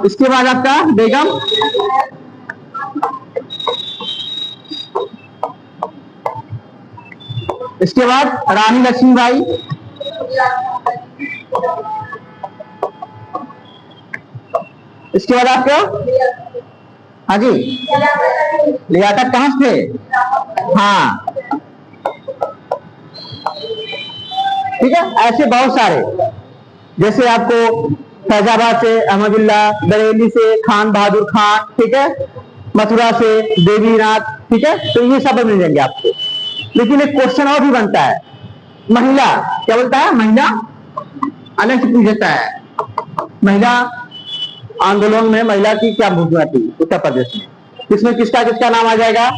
इसके बाद आपका बेगम, इसके बाद रानी लक्ष्मीबाई, इसके बाद आपका, हाँ जी, लियाकत कहां से थे? हाँ, ठीक है। ऐसे बहुत सारे, जैसे आपको फैजाबाद से अहमदुल्ला, बरेली से खान बहादुर खान, ठीक है, मथुरा से देवीनाथ, ठीक है, तो ये सब मिल जाएंगे आपको। लेकिन एक क्वेश्चन और भी बनता है, महिला क्या बोलता है, महिला अलग से पूछ देता है, महिला आंदोलन में महिला की क्या भूमिका थी उत्तर प्रदेश में? इसमें किसका किसका नाम आ जाएगा?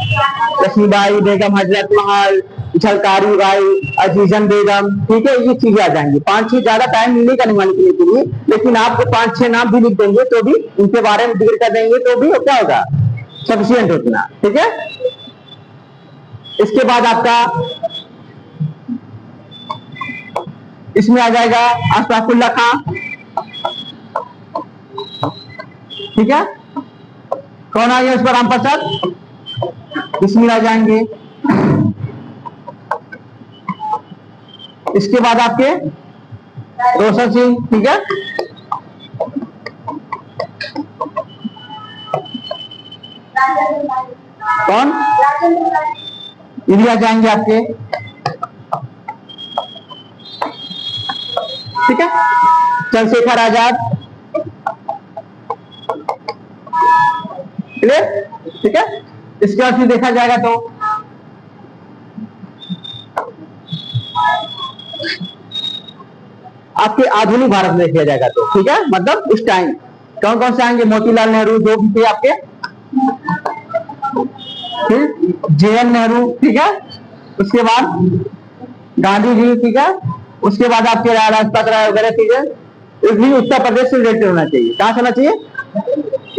लक्ष्मीबाई, बेगम हजरत महल, झलकारी बाई, अजीजन बेगम, ठीक है, ये चीजें आ जाएंगी। 5-6 ज्यादा टाइम मिलेगा नहीं लिखने के लिए, लेकिन आपको 5-6 नाम भी लिख देंगे तो भी, उनके बारे में जिक्र कर देंगे तो भी क्या होगा, सफिशियंट उतना, ठीक है। इसके बाद आपका इसमें आ जाएगा अशफाकुल्ला खां, ठीक है, कौन आ गया इस पर? राम प्रसाद, इसमें आ जाएंगे। इसके बाद आपके रोशन सिंह, ठीक है, कौन, ये भी आ जाएंगे आपके, ठीक है, चंद्रशेखर आजाद, ठीक है। इसके बाद फिर देखा जाएगा तो आपके आधुनिक भारत में देखा जाएगा तो, ठीक है, मतलब उस टाइम कौन कौन से आएंगे? मोतीलाल नेहरू जो भी थे आपके, JN नेहरू, ठीक है, उसके बाद गांधी जी, ठीक है, उसके बाद आपके राजपत राय वगैरह, ठीक है। भी उत्तर प्रदेश से रिलेटेड होना चाहिए। कहां से होना चाहिए?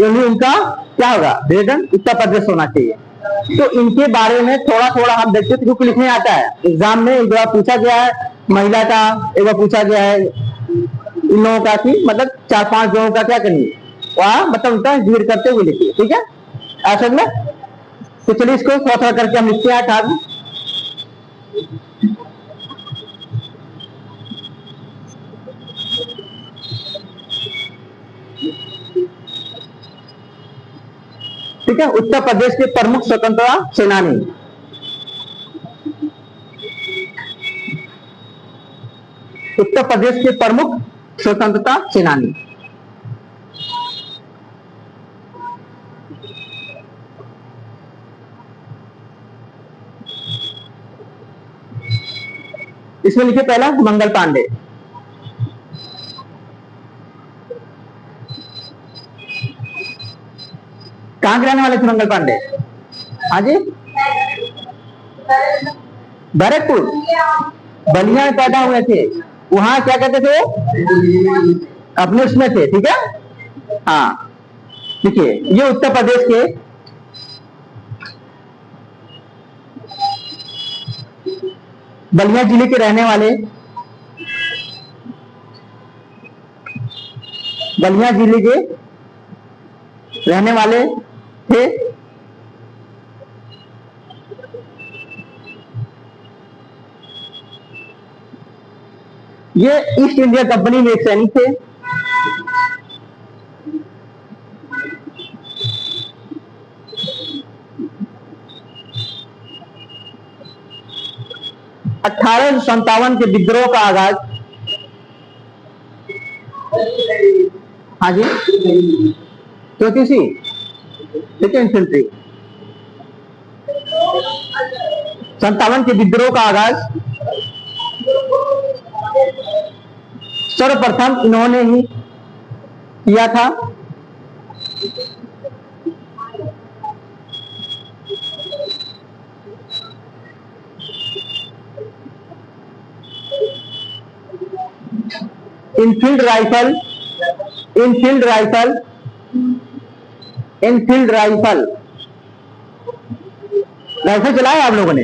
भी उनका क्या होगा, रिलेटेड उत्तर प्रदेश होना चाहिए। तो इनके बारे में थोड़ा थोड़ा हम देखते थे, क्योंकि लिखने आता है एग्जाम में। एक बार पूछा गया है महिला का, एक बार पूछा गया है इन लोगों का, कि मतलब 4-5 लोगों का क्या करिए, वहां मतलब उनका जिक्र करते हुए लिखिए, ठीक है, ऐसा में। तो चलिए इसको थोड़ा थोड़ा करके हम लिखते हैं। ठाकुर, ठीक है, उत्तर प्रदेश के प्रमुख स्वतंत्रता सेनानी, उत्तर प्रदेश के प्रमुख स्वतंत्रता सेनानी, इसमें लिखिए पहला मंगल पांडे, कहां के रहने वाले थे मंगल पांडे? हाँ जी, बैरकपुर, बलिया में पैदा हुए थे। वहां क्या कहते थे, अपने उसमें थे, ठीक है। हाँ, देखिए ये उत्तर प्रदेश के बलिया जिले के रहने वाले, बलिया जिले के रहने वाले थे। ये ईस्ट इंडिया कंपनी में एक सैनिक थे। $1857 के विद्रोह का आगाज, हाँ जी, 34वीं, ठीक है, इन्फेंट्री। 57 के विद्रोह का आगाज सर्वप्रथम इन्होंने ही किया था। Enfield rifle, Enfield rifle, Enfield rifle, rifle चलाया आप लोगों ने?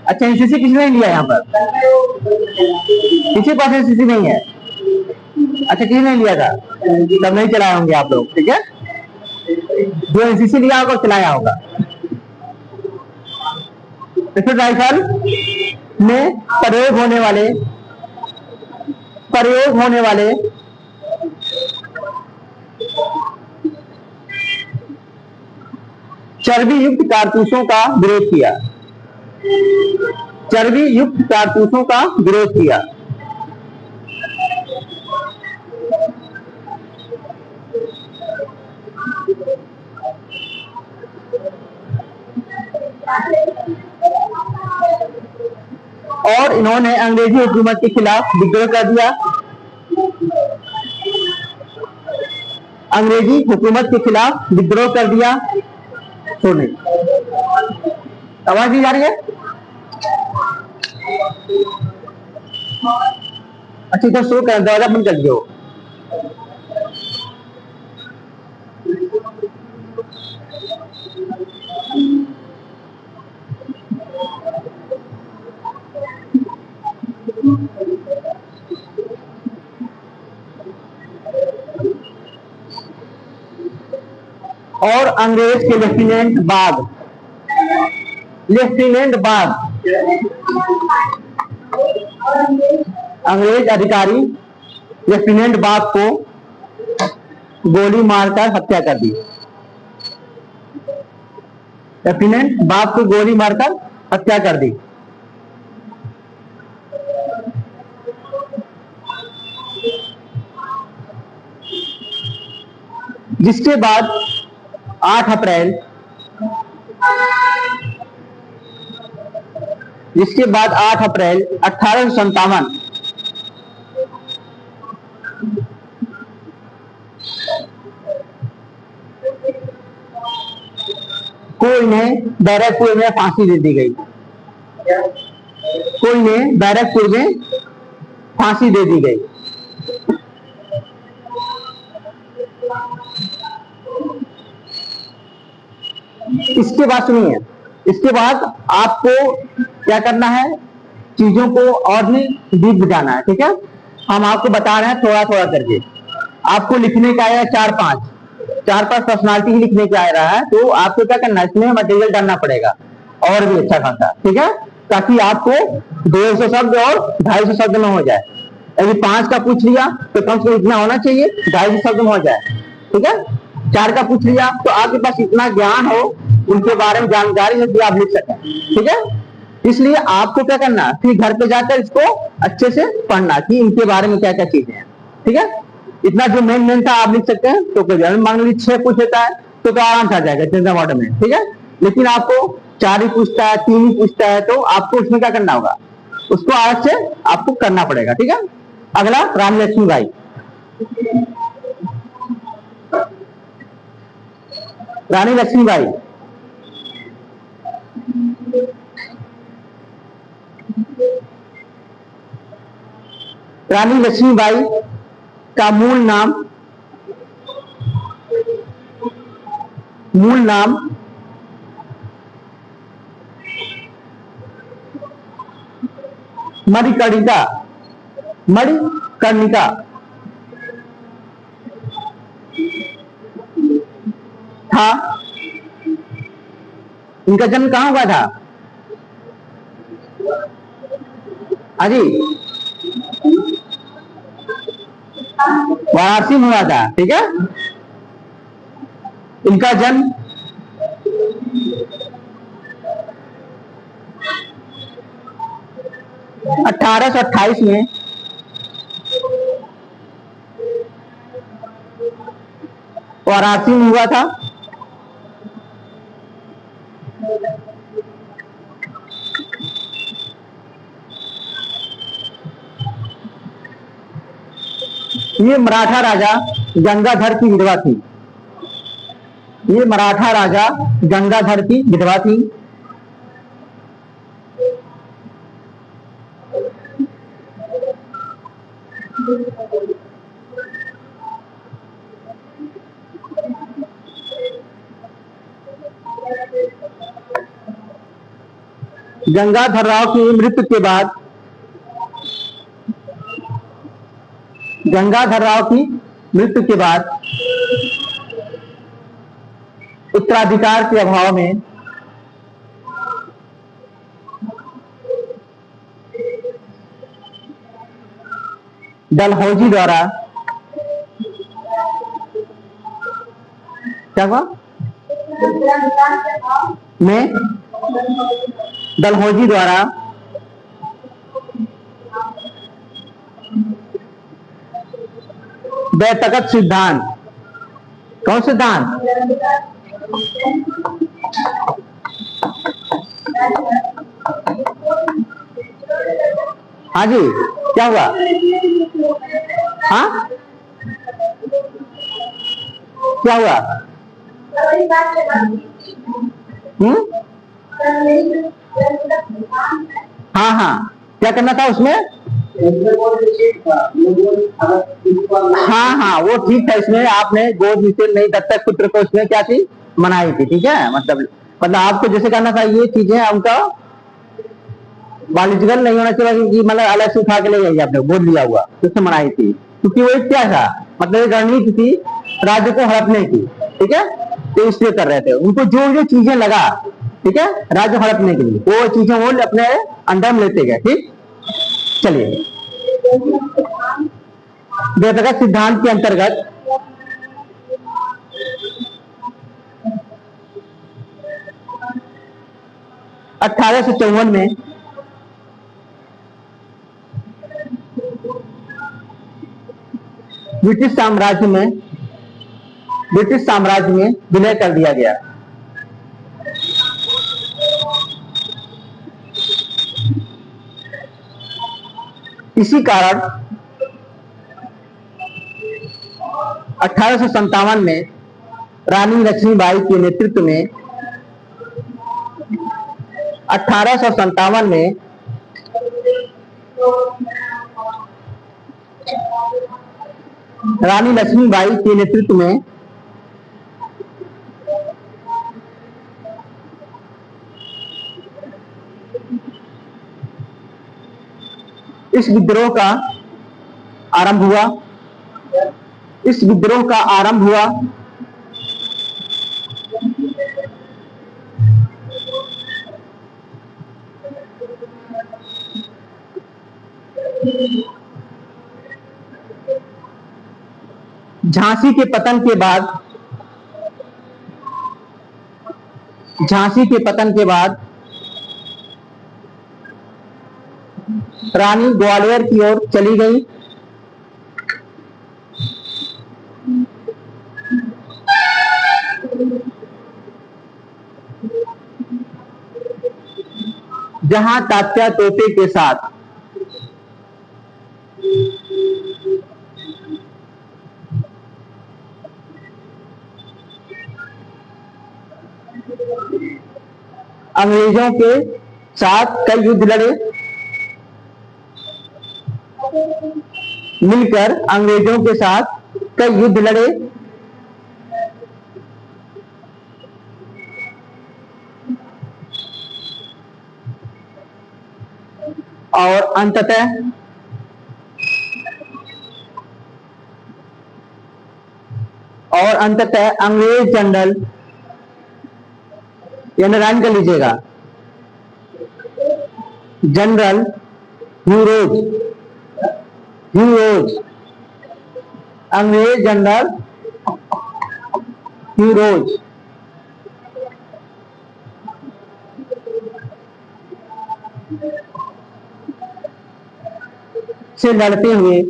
अच्छा, एनसीसी किसी ने लिया यहाँ पर? किसी पास एनसीसी नहीं है? अच्छा, किसी ने लिया था? तब नहीं चलाए होंगे आप लोग, ठीक है। जो एनसीसी लिया होगा चलाया होगा। पिस्टल राइफल में प्रयोग होने वाले चर्बी युक्त कारतूसों का विरोध किया। चर्बी युक्त कारतूसों का विरोध किया। और इन्होंने अंग्रेजी हुकूमत के खिलाफ विद्रोह कर दिया। अंग्रेजी हुकूमत के खिलाफ विद्रोह कर दिया। सुने, आवाज नहीं जा रही है? अच्छा, इधर शो कर, दरवाजा बंद कर दो। और अंग्रेज के लेफ्टिनेंट बाग अंग्रेज अधिकारी लेफ्टिनेंट बाग को गोली मारकर हत्या कर दी। लेफ्टिनेंट बाग को गोली मारकर हत्या कर दी। जिसके बाद 8 अप्रैल 1857 को इन्हें बैरकपुर में फांसी दे दी गई। को इन्हें बैरकपुर में फांसी दे दी गई। इसके बाद सुनिए, इसके बाद आपको क्या करना है, चीजों को और भी डीप जाना है, ठीक है। हम आपको बता रहे हैं थोड़ा थोड़ा करके। आपको लिखने का है 4-5 पर्सनालिटी ही लिखने का आ रहा है, तो आपको क्या करना है, इसमें मटेरियल डालना पड़ेगा और भी अच्छा खासा, ठीक है, ताकि आपको 200 शब्द और 250 शब्द में हो जाए। यदि 5 का पूछ लिया तो कम से कम इतना होना चाहिए, 250 शब्द में हो जाए, ठीक है। 4 का पूछ लिया तो आपके पास इतना ज्ञान हो, उनके बारे में जानकारी है कि आप लिख सकें, ठीक है। इसलिए आपको क्या करना, फिर घर पे जाकर इसको अच्छे से पढ़ना कि इनके बारे में क्या क्या चीजें हैं, ठीक है। इतना जो मेन था आप लिख सकते हैं। तो मान लीजिए 6 पूछ लेता है तो आराम से आ जाएगा जनरल मॉडल में, ठीक है। लेकिन आपको 4 ही पूछता है, 3 ही पूछता है, तो आपको उसमें क्या करना होगा, उसको अलग से आपको करना पड़ेगा, ठीक है। अगला रानी लक्ष्मीबाई। रानी लक्ष्मीबाई रानी लक्ष्मीबाई का मूल नाम मणिकर्णिका था। इनका जन्म कहां हुआ था? अजी वाराणसी में हुआ था, ठीक है। इनका जन्म 1828 में वाराणसी में हुआ था। ये मराठा राजा गंगाधर की विधवा थी। ये मराठा राजा गंगाधर की विधवा थी। गंगाधर राव की मृत्यु के बाद मृत्यु के बाद उत्तराधिकार के अभाव में डलहौजी द्वारा क्या हुआ में डलहौजी द्वारा व्यक्तिगत सिद्धांत, कौन सिद्धांत? हाँ जी, क्या हुआ? हाँ, क्या हुआ? हाँ हाँ, क्या करना था उसमें? हाँ हाँ, वो ठीक था। इसमें आपने गोद निषेध नहीं दत्तक पुत्र को उसमें क्या थी, मनाई थी। ठीक है, मतलब आपको जैसे करना था, ये चीजें उनका बालिजगल नहीं होना चाहिए कि मतलब अलग से उठा के ले जाइए, आपने गोद लिया हुआ तो उससे मनाई थी, क्योंकि वो क्या था, मतलब एक रणनीति थी राज्य को हड़पने की। ठीक है, तो इसलिए कर रहे थे। उनको जो जो चीजें लगा, ठीक है, राज्य हड़पने के लिए, वो चीजें वो अपने अंडर में लेते गए। ठीक, चलिए, व्यक्तिगत सिद्धांत के अंतर्गत अठारह में ब्रिटिश साम्राज्य में विलय कर दिया गया। इसी कारण 1857 में रानी लक्ष्मीबाई के नेतृत्व में 1857 में रानी लक्ष्मीबाई के नेतृत्व में इस विद्रोह का आरंभ हुआ। इस विद्रोह का आरंभ हुआ झांसी के पतन के बाद। झांसी के पतन के बाद रानी ग्वालियर की ओर चली गई। जहां तात्या तोपे के साथ अंग्रेजों के साथ कई युद्ध लड़े। मिलकर अंग्रेजों के साथ कई युद्ध लड़े और अंततः अंग्रेज जनरल, लाइन कर लीजिएगा, जनरल ह्यूरोज, अंग्रेज जनरल ह्यूरोज से लड़ते हुए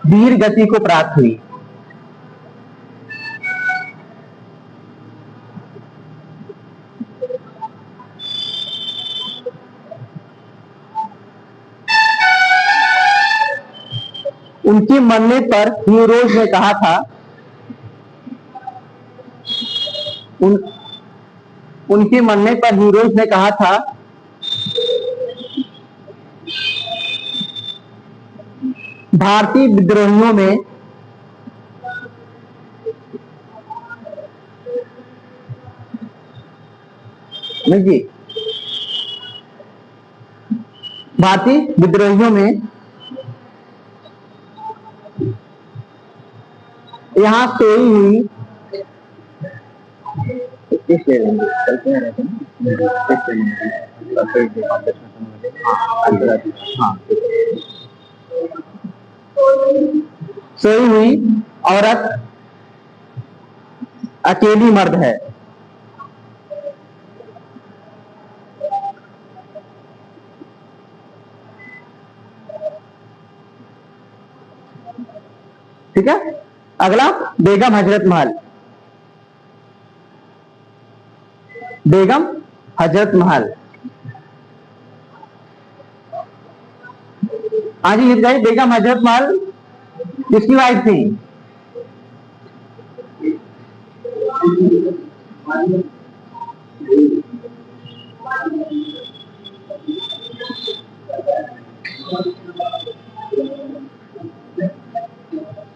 वीर गति को प्राप्त हुई। उनके मरने पर ह्यूरोज ने कहा था, उनके मरने पर ह्यूरोज ने कहा था, भारतीय विद्रोहियों में जी, भारतीय विद्रोहियों में यहाँ सोई हुई सोई हुई औरत अकेली मर्द है। ठीक है, अगला बेगम हजरत महल। बेगम हजरत महल, हाँ जी भाई, बेगम हजरत महल किसकी वाइफ थी?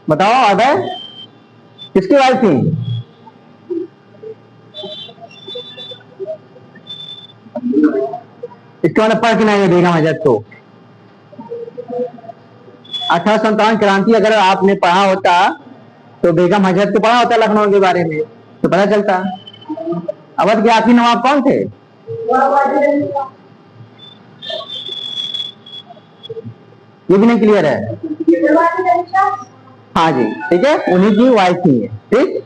बताओ अदय, किसकी वाइफ थी? इसके मैंने पढ़ के नहीं है बेगम हजरत को। 1857 क्रांति अगर आपने पढ़ा होता तो बेगम हजरत को पढ़ा होता लखनऊ के बारे में तो पता चलता। अवध के आखिरी नवाब कौन थे? ये भी नहीं क्लियर है। हाँ जी, ठीक है, उन्हीं की वाइफ थी है। ठीक,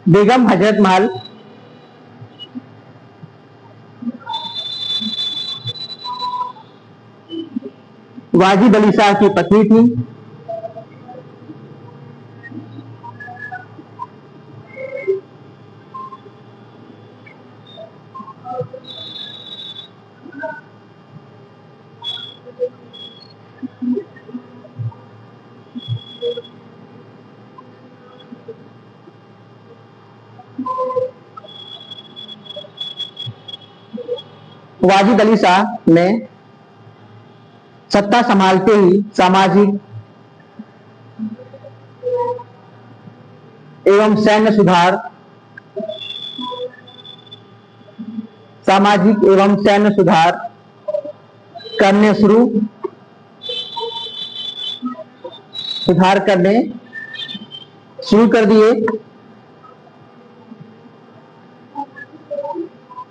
बेगम हजरत महल वाजिद अली शाह की पत्नी थी। वाजिद अली शाह ने सत्ता संभालते ही सामाजिक एवं सैन्य सुधार करने शुरू कर दिए।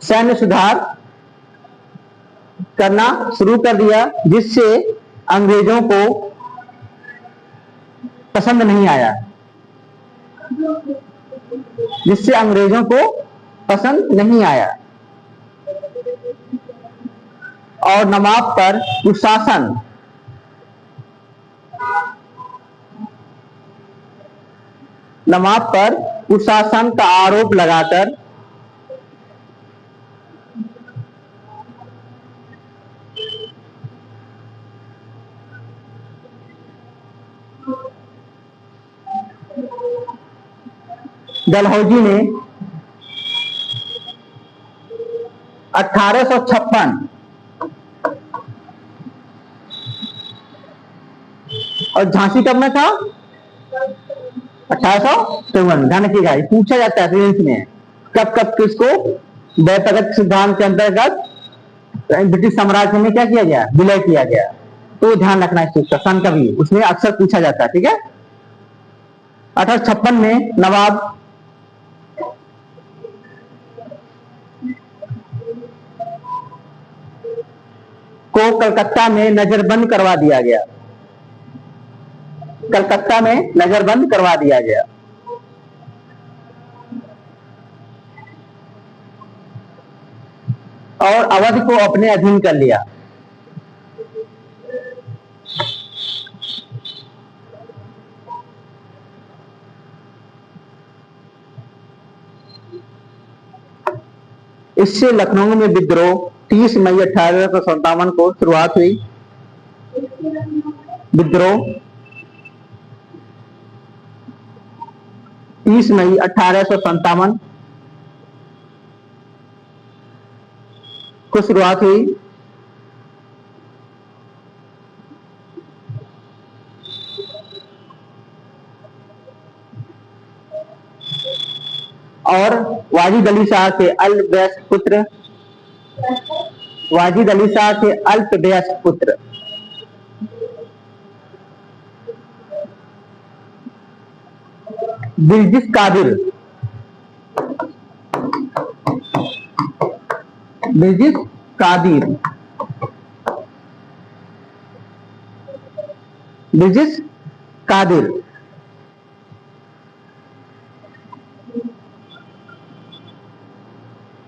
सैन्य सुधार करना शुरू कर दिया, जिससे अंग्रेजों को पसंद नहीं आया। और नवाब पर कुशासन का आरोप लगाकर डलहौजी ने 1856 और झांसी कब में था? 1853। ध्यान रखिएगा, पूछा जाता है प्रीलिम्स में कब कब किसको व्यक्तिगत सिद्धांत के अंतर्गत ब्रिटिश साम्राज्य में क्या किया गया, विलय किया गया। तो ध्यान रखना इस चीज का, सन का भी उसमें अक्सर पूछा जाता है। ठीक है, 1856 में नवाब को कलकत्ता में नजरबंद करवा दिया गया। और अवध को अपने अधीन कर लिया। इससे लखनऊ में विद्रोह 30 मई 1857 को शुरुआत हुई। विद्रोह 30 मई 1857 को शुरुआत हुई। और वाजिद अली शाह के अलवैस पुत्र वाजिद अली शाह के अल्पवयस्क पुत्र। बिल्जिस कादिर। बिल्जिस कादिर। बिल्जिस कादिर।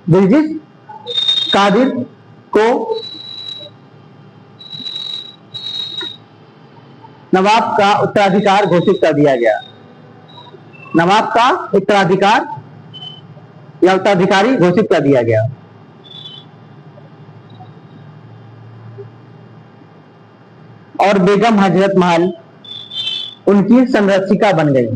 बिल्जिस कादिर को नवाब का उत्तराधिकार घोषित कर दिया गया। नवाब का उत्तराधिकार या उत्तराधिकारी घोषित कर दिया गया। और बेगम हजरत महल उनकी संरक्षिका बन गई।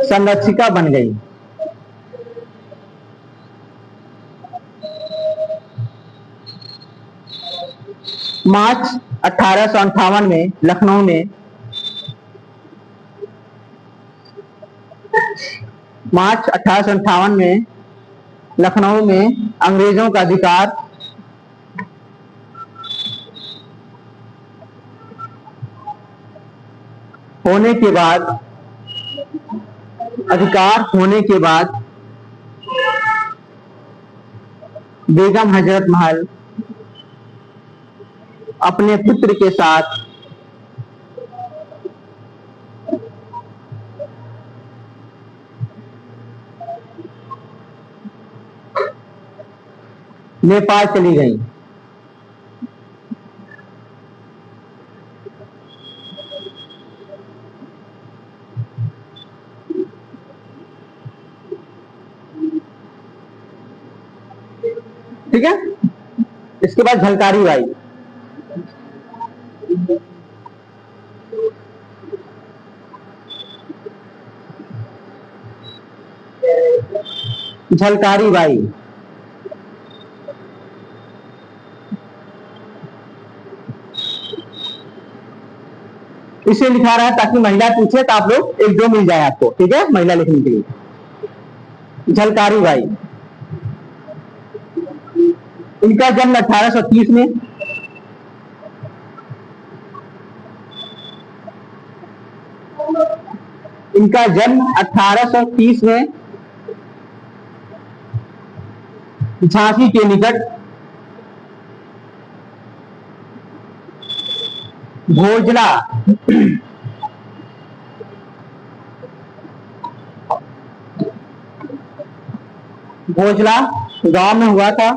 संरक्षिका बन गई। मार्च 1858 में लखनऊ में मार्च 1858 में लखनऊ में अंग्रेजों का अधिकार होने के बाद बेगम हजरत महल अपने पुत्र के साथ नेपाल चली गई। ठीक है। इसके बाद झलकारी बाई। झलकारी बाई इसे लिखा रहा है ताकि महिला पूछे तो आप लोग एक दो मिल जाए आपको। ठीक है, महिला लिखने के लिए। झलकारी बाई, इनका जन्म 1830 में। इनका जन्म 1830 में झांसी के निकट भोजला गांव में हुआ था।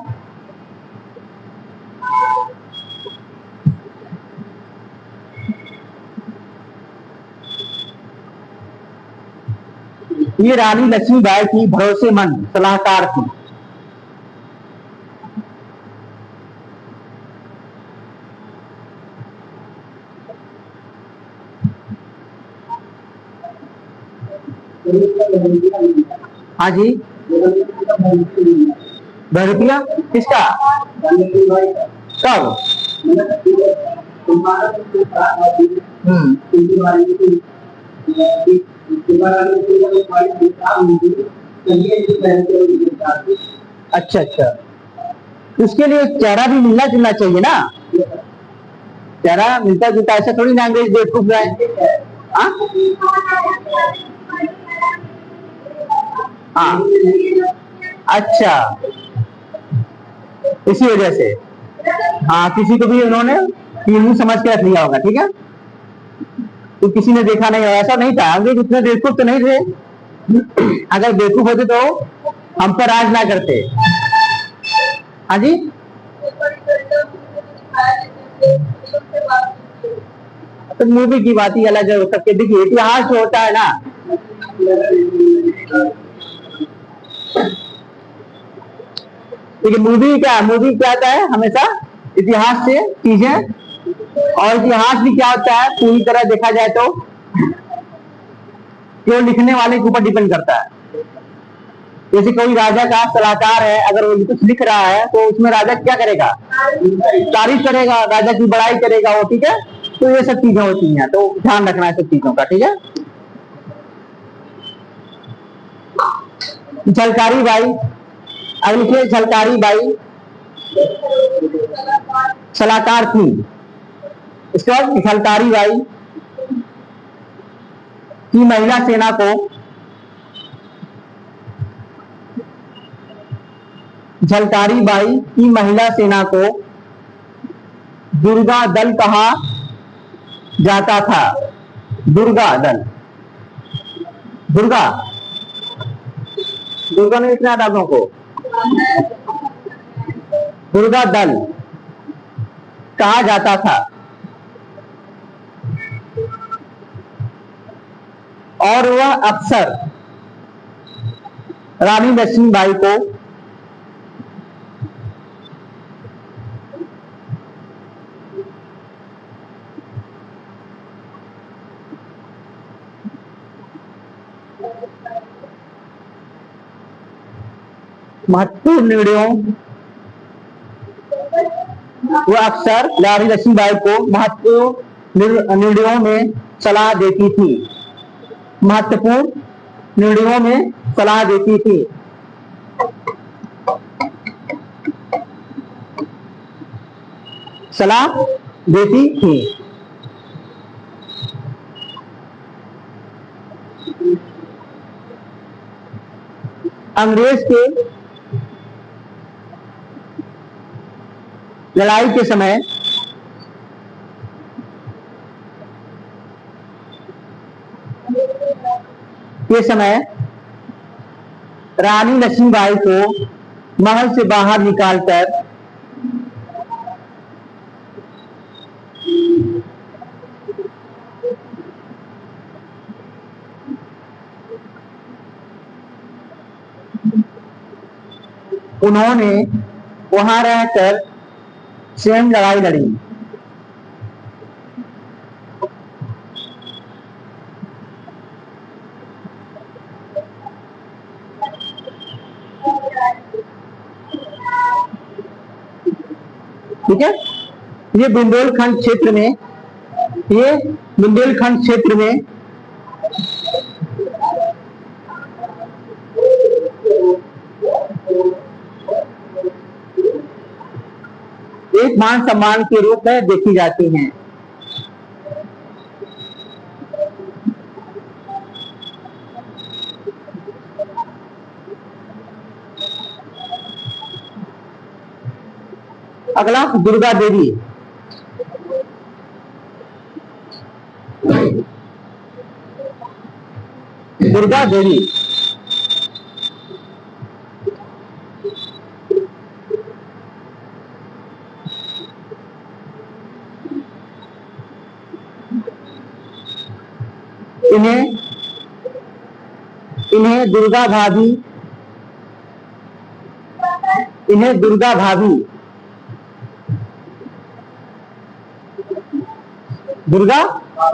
ये रानी लक्ष्मीबाई की भरोसेमंद सलाहकार थी। हाँ जी, 10 रुपया किसका? कब? अच्छा अच्छा, उसके लिए चेहरा भी मिलना जुलना चाहिए ना। चेहरा मिलता जुलता ऐसा थोड़ी ना अंग्रेज बेवकूफ है। हाँ, अच्छा, इसी वजह से हाँ, किसी को भी उन्होंने मुंह समझ के रख लिया होगा। ठीक है, तो किसी ने देखा नहीं, ऐसा नहीं था। अंग्रेज इतने बेवकूफ तो नहीं थे। अगर बेवकूफ होते तो हम पर राज ना करते। हाँ जी, तो मूवी की बात ही अलग है। सबके देखिए, इतिहास जो होता है ना, मूवी क्या होता है, हमेशा इतिहास से चीजें, और इतिहास भी क्या होता है पूरी तरह देखा जाए तो केवल लिखने वाले के ऊपर डिपेंड करता है। जैसे कोई राजा का सलाहकार है, अगर वो कुछ लिख रहा है तो उसमें राजा क्या करेगा, तारीफ करेगा, राजा की बड़ाई करेगा वो, ठीक है। तो ये सब चीजें होती हैं, तो ध्यान रखना है सब चीजों का, ठीक है। झलकारी बाई, अब लिखिए झलकारी बाई सलाहकार थी। इसके बाद झलकारी बाई की महिला सेना को झलकारी बाई की महिला सेना को दुर्गा दल कहा जाता था। दुर्गा दल, दुर्गा, दुर्गा ने इतना आप लोगों को, दुर्गा दल कहा जाता था। और वह अक्सर रानी लक्ष्मीबाई को महत्वपूर्ण निर्णयों, वह अक्सर रानी लक्ष्मीबाई को महत्वपूर्ण निर्णयों में सलाह देती थी। महत्वपूर्ण निर्णयों में सलाह देती थी। सलाह देती थी। अंग्रेज के लड़ाई के समय रानी लक्ष्मीबाई को महल से बाहर निकालकर उन्होंने वहां रहकर स्वयं लड़ाई लड़ी। ठीक है। ये बुंदेलखंड क्षेत्र में, ये बुंदेलखंड क्षेत्र में एक मान सम्मान के रूप में देखी जाती हैं। अगला दुर्गा देवी। दुर्गा देवी इन्हें इन्हें दुर्गा भाभी, इन्हें दुर्गा भाभी, दुर्गा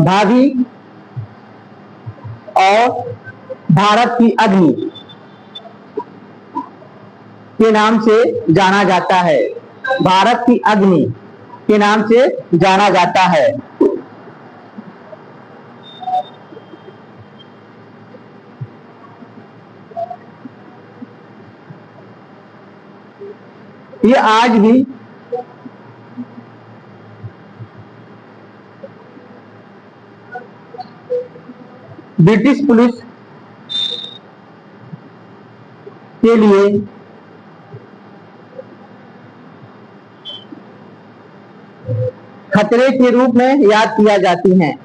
भाभी और भारत की अग्नि के नाम से जाना जाता है। भारत की अग्नि के नाम से जाना जाता है। ये आज भी ब्रिटिश पुलिस के लिए खतरे के रूप में याद किया जाती हैं।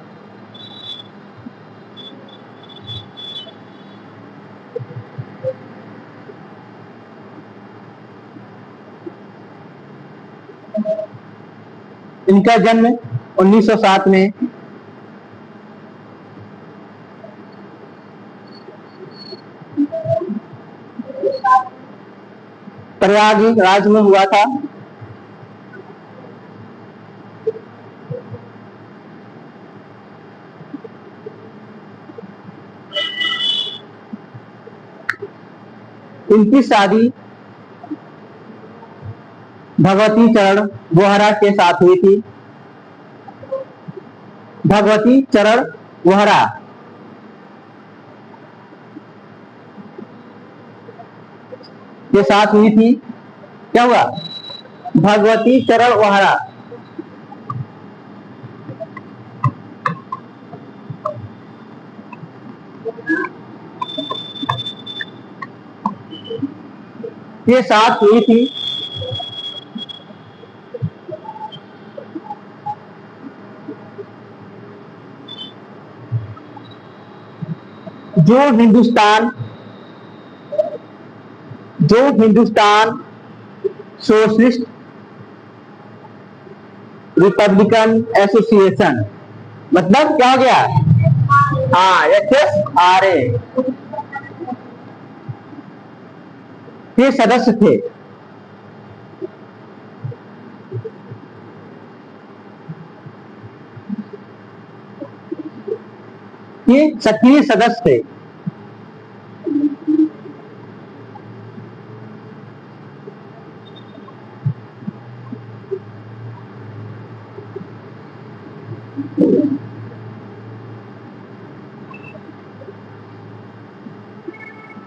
इनका जन्म 1907 में प्रयागराज में हुआ था। इनकी शादी भगवती चरण वोहरा के साथ हुई थी। भगवती चरण वोहरा के साथ हुई थी। क्या हुआ? भगवती चरण वोहरा के साथ हुई थी। जो हिंदुस्तान सोशलिस्ट रिपब्लिकन एसोसिएशन, मतलब क्या हो गया? हाँ, HSRA के सदस्य थे। ये सक्रिय सदस्य थे।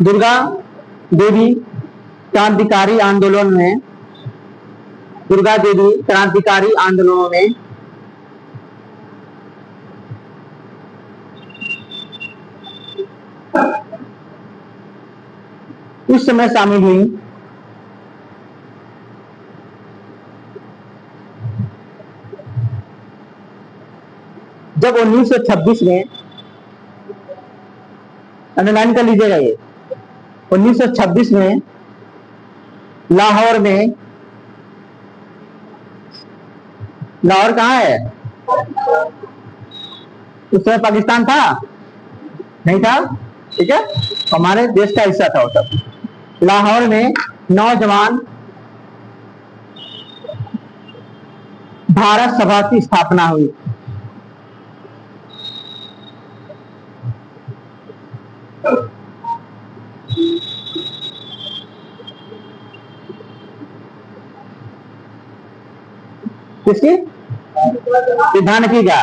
दुर्गा देवी क्रांतिकारी आंदोलन में, दुर्गा देवी क्रांतिकारी आंदोलनों में उस समय शामिल हुई। जब 1926 में, अंडरलाइन कर लीजिएगा, ये 1926 में लाहौर में, लाहौर कहाँ है? उस समय पाकिस्तान था? नहीं था, ठीक है, हमारे देश का हिस्सा था वो तब। लाहौर में नौजवान भारत सभा की स्थापना हुई। किसकी? ध्यान रखिएगा,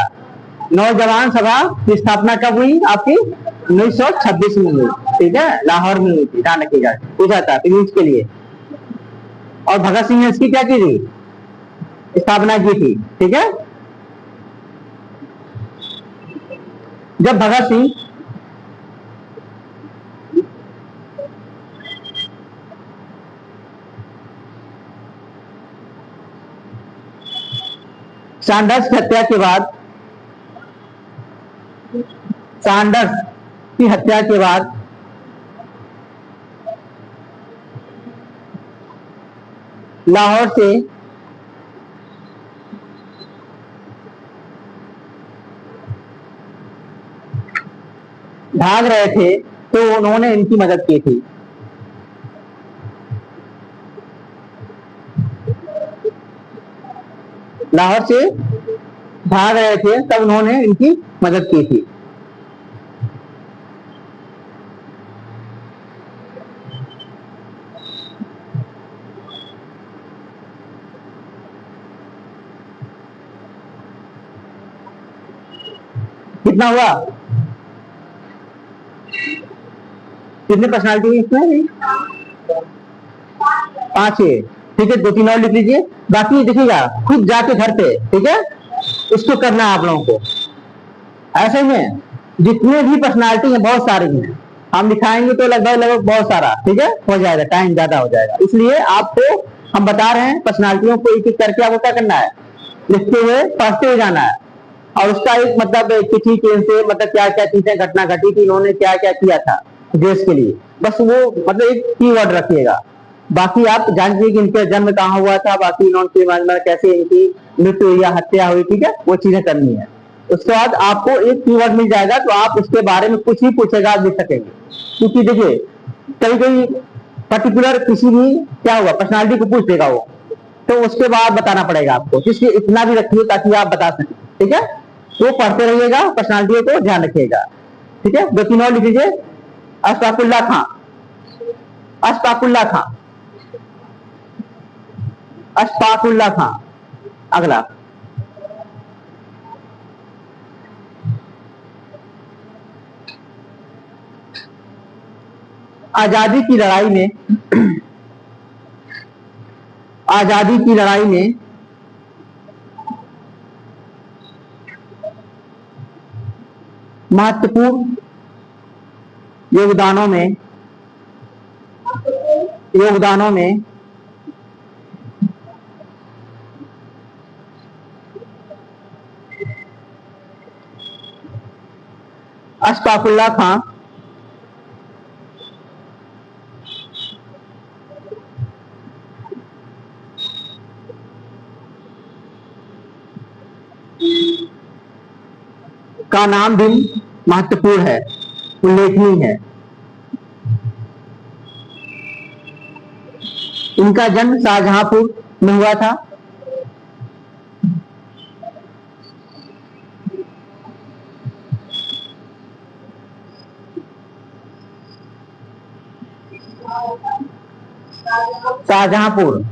नौजवान सभा की स्थापना कब हुई? आपकी 1926 में हुई, ठीक है, लाहौर में हुई थी, ध्यान रखिएगा, पूछा था प्रीलिम्स के लिए। और भगत सिंह ने इसकी क्या की थी? स्थापना की थी, ठीक है। जब भगत सिंह सैंडर्स की हत्या के बाद, सैंडर्स की हत्या के बाद लाहौर से भाग रहे थे तो उन्होंने इनकी मदद की थी। लाहौर से भाग रहे थे तब उन्होंने इनकी मदद की थी। कितना हुआ? कितने पर्सनालिटी इसमें? 5 है, ठीक है, 2-3 और लिख लीजिए। बाकी देखिएगा खुद जाके घर पे, ठीक है, इसको करना है आप लोगों को। ऐसे में जितने भी पर्सनालिटी है बहुत सारी हैं, हम दिखाएंगे तो लगभग बहुत सारा, ठीक है, हो जाएगा, टाइम ज्यादा हो जाएगा, इसलिए आपको हम बता रहे हैं पर्सनालिटियों को एक एक करके आपको क्या करना है? लिखते हुए पढ़ते हुए जाना है। और उसका एक मतलब चिट्ठी पेन से मतलब क्या क्या चीजें घटना घटी थी, इन्होंने क्या क्या किया था देश के लिए, बस वो मतलब एक कीवर्ड रखिएगा। बाकी आप जानिए कि इनका जन्म कहाँ हुआ था, बाकी इन्होंने मतलब कैसे इनकी मृत्यु या हत्या हुई, ठीक है, वो चीजें करनी है। उसके बाद आपको एक कीवर्ड मिल जाएगा तो आप उसके बारे में कुछ ही पूछेगा आप लिख सकेंगे। क्योंकि देखिए कभी कभी पर्टिकुलर किसी भी क्या हुआ पर्सनालिटी को पूछ देगा वो, तो उसके बाद बताना पड़ेगा आपको, इसलिए इतना भी रखिए ताकि आप बता सकें, ठीक है। तो पढ़ते रहिएगा, पर्सनालिटी को ध्यान रखिएगा, ठीक है। 2-3 और लिख लीजिए। अशफाकुल्ला खां, अशफाकुल्ला खां, अशफाकुल्ला खां। अगला, आजादी की लड़ाई में, आजादी की लड़ाई में महत्वपूर्ण योगदानों में, योगदानों में अशफाकुल्ला खां का नाम भी महत्वपूर्ण है, उल्लेखनीय है। इनका जन्म शाहजहांपुर में हुआ था। शाहजहांपुर,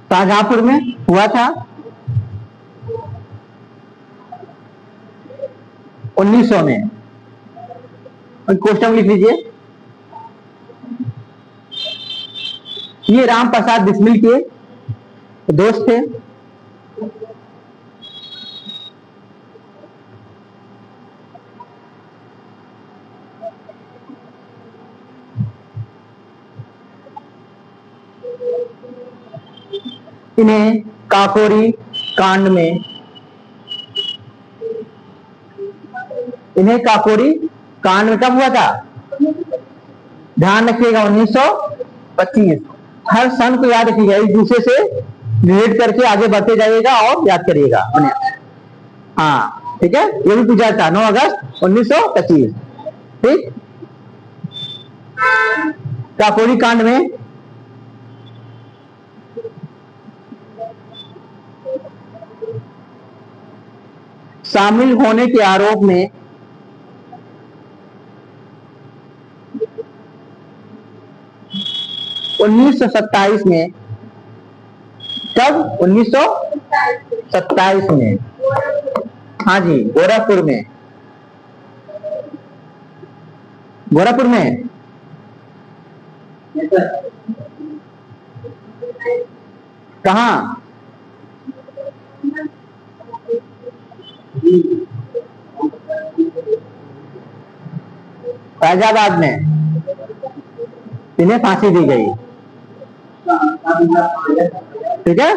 शाहजहांपुर में हुआ था 1900 में। क्वेश्चन लिख लीजिए। ये राम प्रसाद बिस्मिल के दोस्त थे। इन्हें काकोरी कांड में, इन्हें काकोरी कांड में कब हुआ था? ध्यान रखिएगा 1925। हर सन को याद रखिएगा, एक दूसरे से रिलेट करके आगे बढ़ते जाइएगा और याद करिएगा। हाँ ठीक है, ये भी पूछा था 9 अगस्त 1925। ठीक, काकोरी कांड में शामिल होने के आरोप में 1927 में, कब? 1927 में, हाँ जी, गोरखपुर में, गोरखपुर में। कहाँ? फैजाबाद में। इन्हें फांसी दी गई। ठीक है,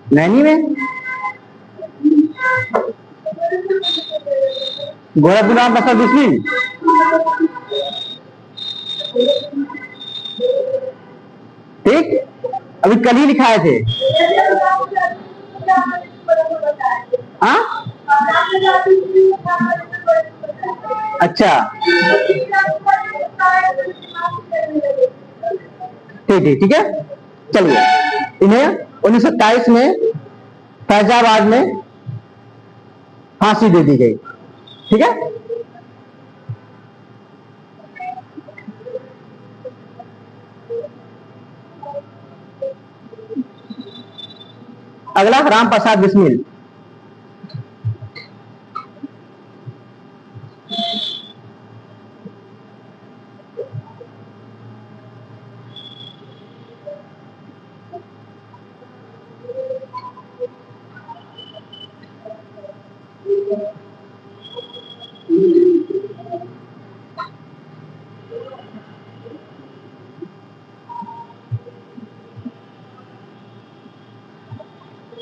नैनी में, गोरखपुर राम प्रसाद बिस्मिल। ठीक, अभी कल ही लिखाए थे। हाँ, अच्छा, ठीक है, चलिए। इन्हें 1927 में फैजाबाद में फांसी दे दी गई। ठीक है, अगला राम प्रसाद बिस्मिल।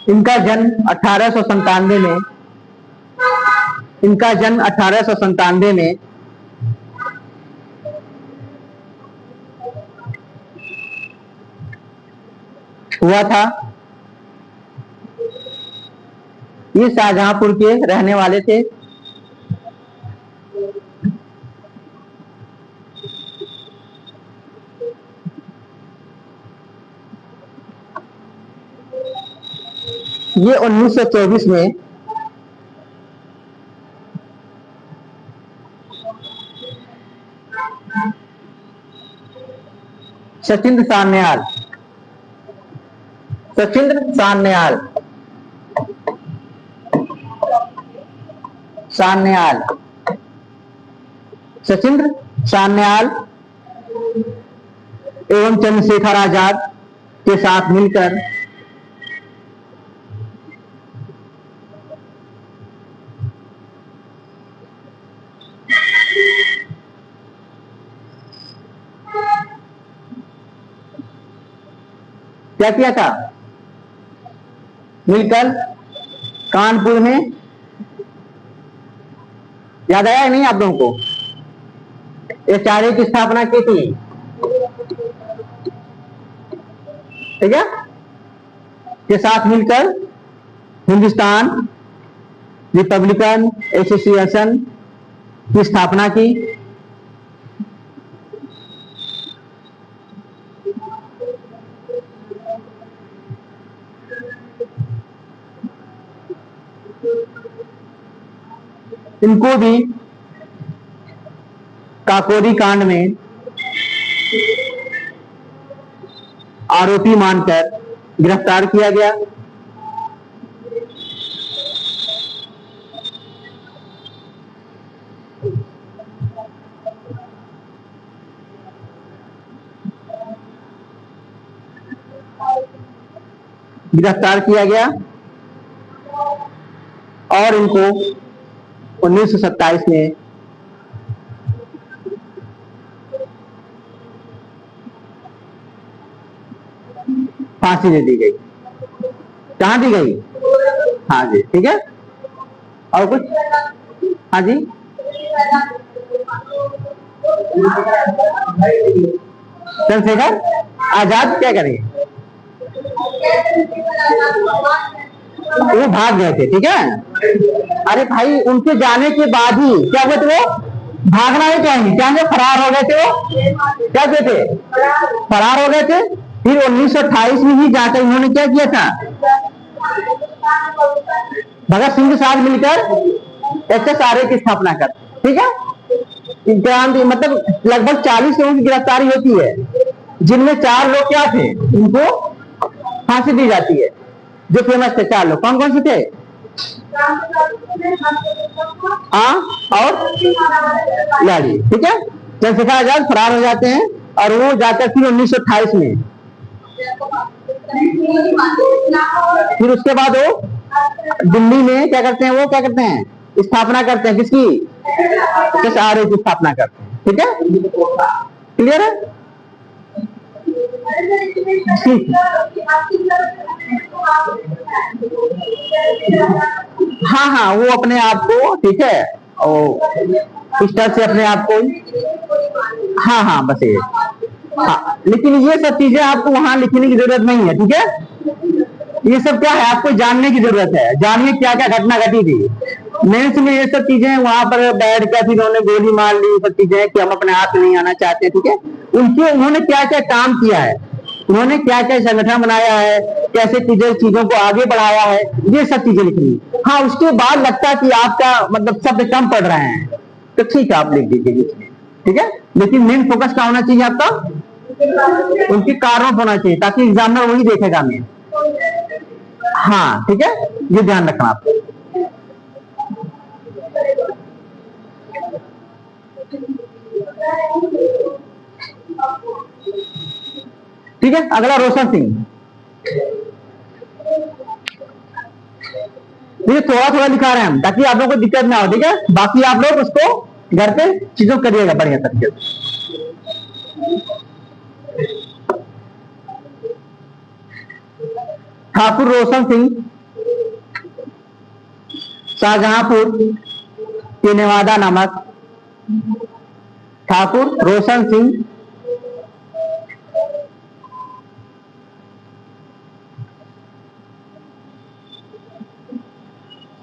इनका जन्म 1897 में, इनका जन्म 1897 में हुआ था। ये शाहजहांपुर के रहने वाले थे। ये 1924 में सचिंद्र सान्याल, सचिंद्र सान्याल, सान्याल, सचिंद्र सान्याल एवं चंद्रशेखर आजाद के साथ मिलकर क्या किया था? मिलकर कानपुर में, याद आया नहीं आप लोगों को? एचआरए की स्थापना की थी, ठीक है, के साथ मिलकर हिंदुस्तान रिपब्लिकन एसोसिएशन की स्थापना की। इनको भी काकोरी कांड में आरोपी मानकर गिरफ्तार किया गया। गिरफ्तार किया गया और इनको 1927 में फांसी दे दी गई। कहां दी गई? हाँ जी, ठीक है। और कुछ? हाँ जी, चंद्रशेखर आजाद क्या करेंगे? वो भाग गए थे, ठीक है। अरे भाई, उनके जाने के बाद ही क्या हुए थे? वो भागना ही कहेंगे, क्या फरार हो गए थे। वो क्या कहते थे? फरार हो गए थे। फिर 1928 में ही जाकर उन्होंने क्या किया था? भगत सिंह के साथ मिलकर एसएसआरए की स्थापना कर, ठीक है। क्रांति मतलब लगभग 40 लोगों की गिरफ्तारी होती है, जिनमें 4 लोग क्या थे, उनको फांसी दी जाती है, जो फेमस थे 4 लोग। कौन कौन से थे? हाँ, और लाड़ी, ठीक है। चंद्रशेखर आजाद फरार हो जाते हैं और वो जाकर फिर 1928 में, फिर उसके बाद वो दिल्ली में क्या करते हैं? वो क्या करते हैं? स्थापना करते हैं किसकी? एसआरए की स्थापना करते हैं, ठीक है। क्लियर है? हाँ हाँ, वो अपने आप को, ठीक है, पिस्टल से अपने आप को, हाँ हाँ, बस ये, हाँ। लेकिन ये सब चीजें आपको वहां लिखने की जरूरत नहीं है, ठीक है। ये सब क्या है, आपको जानने की जरूरत है। जानिए क्या क्या घटना घटी थी। मेंस में ये सब चीजें वहां पर बैठ कर फिर उन्होंने गोली मार ली, सब चीजें कि हम अपने हाथ नहीं आना चाहते, ठीक है। उन्होंने क्या क्या काम किया है, उन्होंने क्या क्या संगठन बनाया है, कैसे चीजों को आगे बढ़ाया है, ये सब चीजें लिखनी। हाँ, उसके बाद लगता है कि आपका मतलब शब्द कम पड़ रहे हैं, तो ठीक है, आप लिख दीजिए, ठीक है। लेकिन मेन फोकस क्या होना चाहिए आपका? उनके कारण होना चाहिए, ताकि एग्जामिनर वही देखेगा मेन। हाँ, ठीक है, ये ध्यान रखना आप। ठीक है। अगला रोशन सिंह, ये थोड़ा थोड़ा दिखा रहे हैं हम, ताकि आप लोगों को दिक्कत ना हो, ठीक है। बाकी आप लोग उसको घर पे चीजों करिएगा बढ़िया तरीके से। ठाकुर रोशन सिंह शाहजहांपुर के नेवादा नामक, ठाकुर रोशन सिंह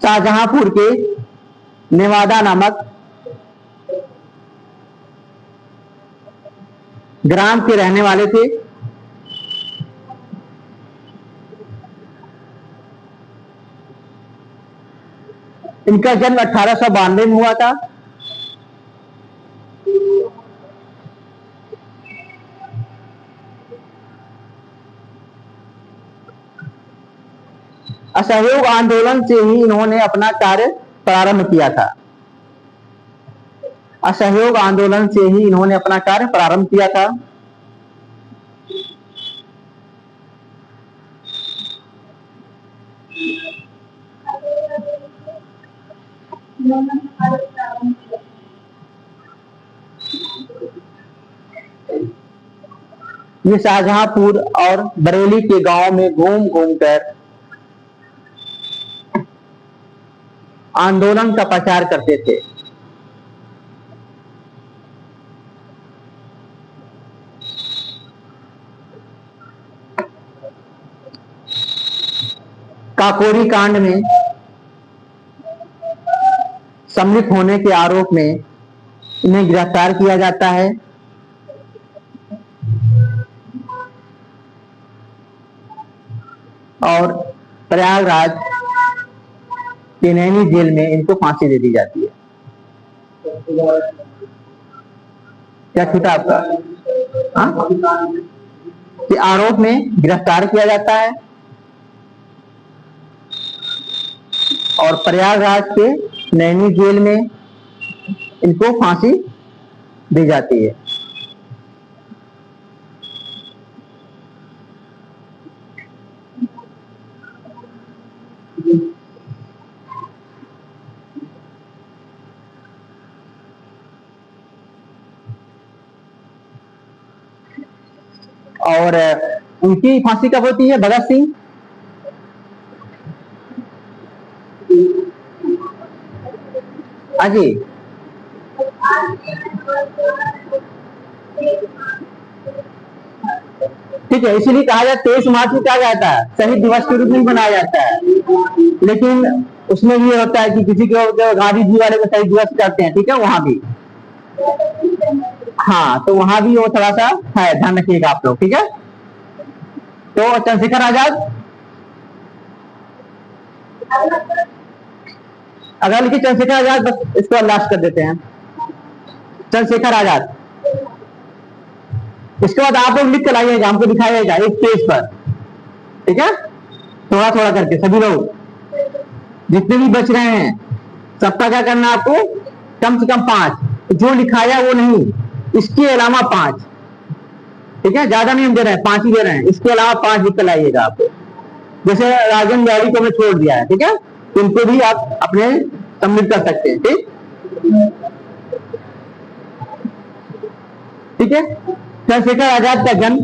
शाहजहांपुर के नेवादा नामक ग्राम के रहने वाले थे। इनका जन्म 1892 में हुआ था। असहयोग आंदोलन से ही इन्होंने अपना कार्य प्रारंभ किया था। असहयोग आंदोलन से ही इन्होंने अपना कार्य प्रारंभ किया था। ये शाहजहांपुर और बरेली के गांव में घूम घूम कर आंदोलन का प्रचार करते थे। काकोरी कांड में सम्मिलित होने के आरोप में इन्हें गिरफ्तार किया जाता है और प्रयागराज के नैनी जेल में इनको फांसी दे दी जाती है। क्या छूटा आपका? के आरोप में गिरफ्तार किया जाता है और प्रयागराज के नैनी जेल में इनको फांसी दी जाती है। और उनकी फांसी कब होती है? भगत सिंह अजी ठीक है, इसीलिए कहा जाता है 23 मार्च को कहा जाता है शहीद दिवस के रूप में मनाया जाता है। लेकिन उसमें ये होता है कि किसी को गांधी जी वाले को शहीद दिवस करते हैं, ठीक है, वहां भी हाँ, तो वहां भी वो थोड़ा सा है, ध्यान रखिएगा आप लोग, ठीक है। तो चंद्रशेखर आजाद अगर लिखिए चंद्रशेखर आजाद, बस इसको लास्ट कर देते हैं चंद्रशेखर आजाद। इसके बाद आप लोग लिख कर लाइएगा, हमको दिखाइएगा एक पेज पर, ठीक है, थोड़ा थोड़ा करके सभी लोग जितने भी बच रहे हैं सबका क्या करना है आपको? कम से कम 5, जो लिखाया वो नहीं, इसके अलावा 5, ठीक है, ज्यादा नहीं हम दे रहे हैं, 5 ही दे रहे हैं, इसके अलावा 5 लिख कर लाइएगा आपको। जैसे राजन बिहारी को मैं छोड़ दिया है, ठीक है, इनको भी आप अपने सबमिट कर सकते हैं, ठीक है। चंद्रशेखर आजाद का जन्म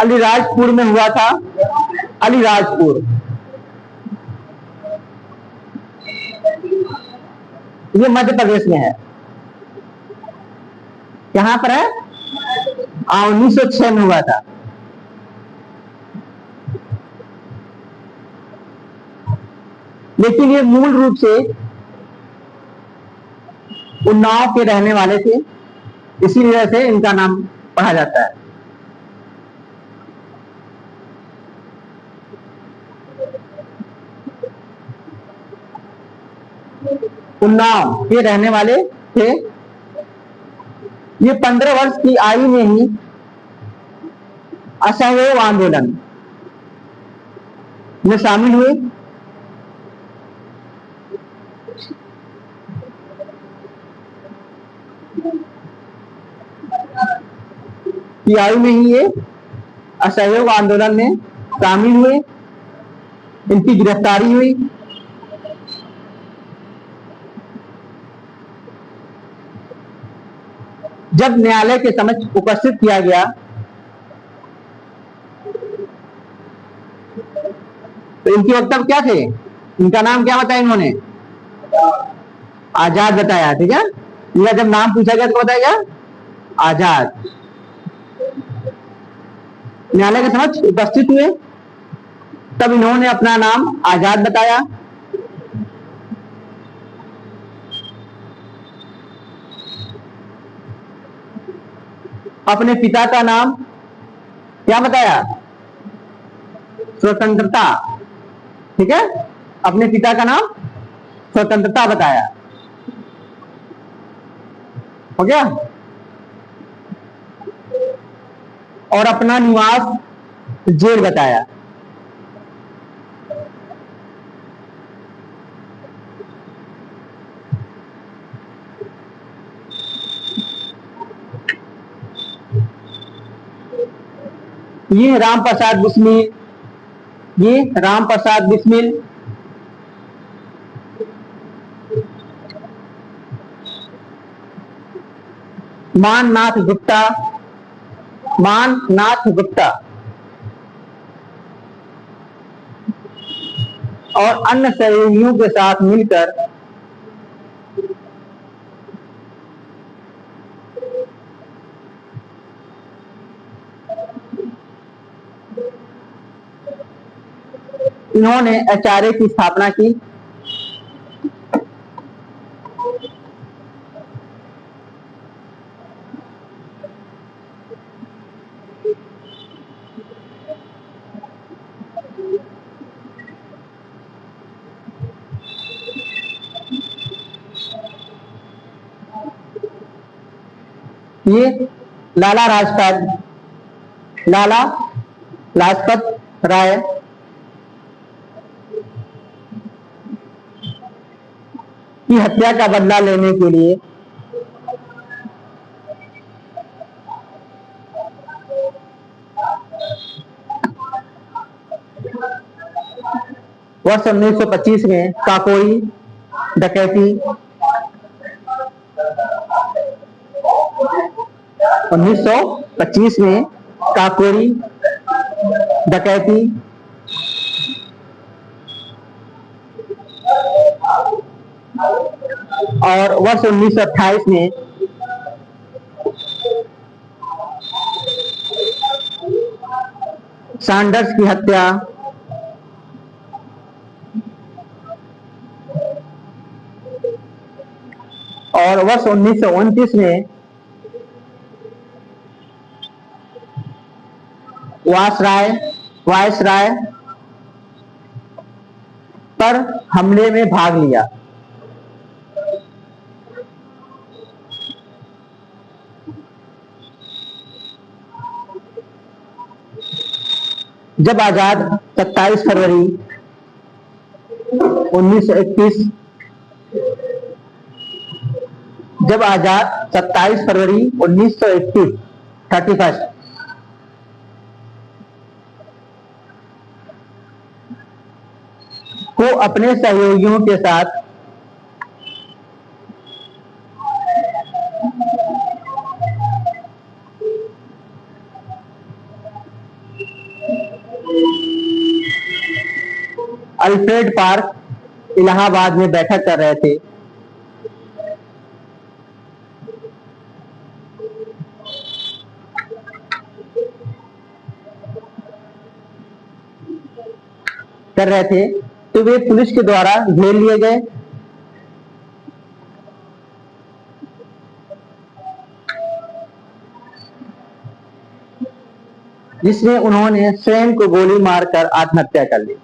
अलीराजपुर में हुआ था। अलीराजपुर ये मध्य प्रदेश में है। कहां पर है? 1906 में हुआ था। लेकिन ये मूल रूप से उन्नाव के रहने वाले थे, इसी वजह से इनका नाम पढ़ा जाता है। उन्नाव के रहने वाले थे। ये 15 वर्ष की आयु में ही असहयोग आंदोलन में शामिल हुए। की आयु में ही ये असहयोग आंदोलन में शामिल हुए, इनकी गिरफ्तारी हुई। जब न्यायालय के समक्ष उपस्थित किया गया तो इनके वक्तव्य क्या थे? इनका नाम क्या बताया इन्होंने? आजाद बताया, ठीक है। इनका जब नाम पूछा गया तो बताया आजाद। न्यायालय के समक्ष उपस्थित हुए तब इन्होंने अपना नाम आजाद बताया। अपने पिता का नाम क्या बताया? स्वतंत्रता, ठीक है, अपने पिता का नाम स्वतंत्रता बताया। हो गया। और अपना निवास जेल बताया। ये राम प्रसाद बिस्मिल, ये राम प्रसाद बिस्मिल, माननाथ गुप्ता, माननाथ गुप्ता और अन्य सहयोगियों के साथ मिलकर इन्होंने एचआरए की स्थापना की। ये लाला लाजपत राय की हत्या का बदला लेने के लिए वर्ष 1925 में काकोरी डकैती, 1925 में काकोरी डकैती और वर्ष 1928 में सैंडर्स की हत्या और वर्ष 1929 में वायसराय पर हमले में भाग लिया। जब आजाद 27 फरवरी 1931 जब आजाद 27 फरवरी 1931 31 को अपने सहयोगियों के साथ अल्फ्रेड पार्क इलाहाबाद में बैठक कर रहे थे। तो वे पुलिस के द्वारा घेर लिए गए। जिसमें उन्होंने स्वयं को गोली मारकर आत्महत्या कर ली।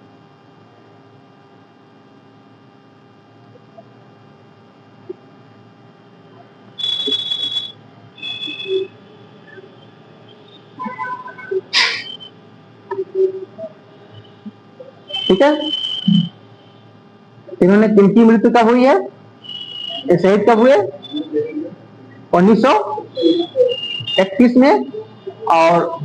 ठीक है, इन्होंने किनकी मृत्यु कब हुई है? शहीद कब हुए? 1931 में और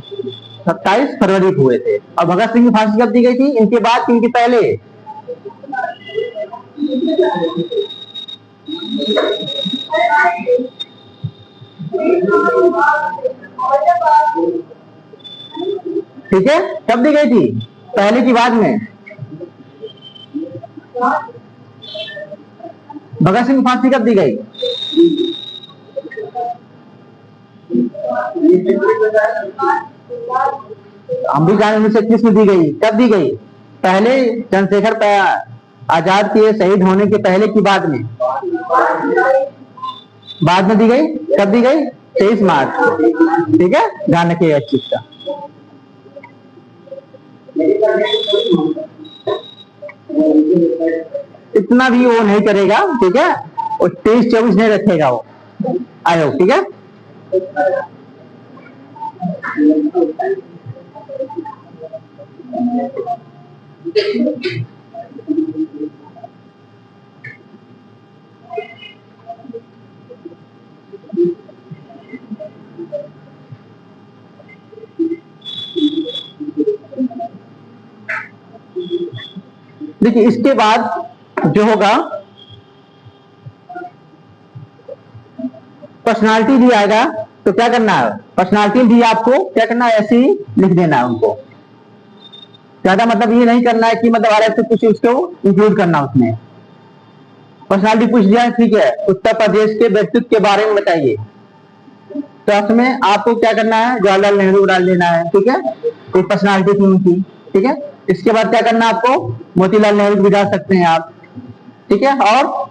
27 फरवरी को हुए थे। और भगत सिंह की फांसी कब दी गई थी? इनके बाद कि इनके पहले? ठीक है, कब दी गई थी? पहले की बाद में? भगत सिंह की फांसी कब दी गई? हम भी जाने 1931 में दी गई। कब दी गई? पहले चंद्रशेखर आजाद के शहीद होने के पहले की बाद में? बाद में दी गई। कब दी गई? 23 मार्च को। ठीक है, ध्यान रखिएगा इस चीज का। इतना भी वो नहीं करेगा, ठीक है, और 23-24 नहीं रखेगा वो आयोग। ठीक है, देखिए इसके बाद जो होगा पर्सनालिटी भी आएगा, तो क्या करना है, पर्सनालिटी भी आपको क्या करना है, ऐसे ही लिख देना है उनको। ज्यादा मतलब ये नहीं करना है कि मतलब अलग से कुछ उसको इंक्लूड करना उसमें। पर्सनालिटी पूछ दिया, ठीक है, उत्तर प्रदेश के व्यक्तित्व के बारे में बताइए, तो उसमें आपको क्या करना है, जवाहरलाल नेहरू डाल देना है, ठीक है, एक पर्सनालिटी थी उनकी, ठीक है। इसके बाद क्या करना है आपको, मोतीलाल नेहरू भी डाल सकते हैं आप, ठीक है, और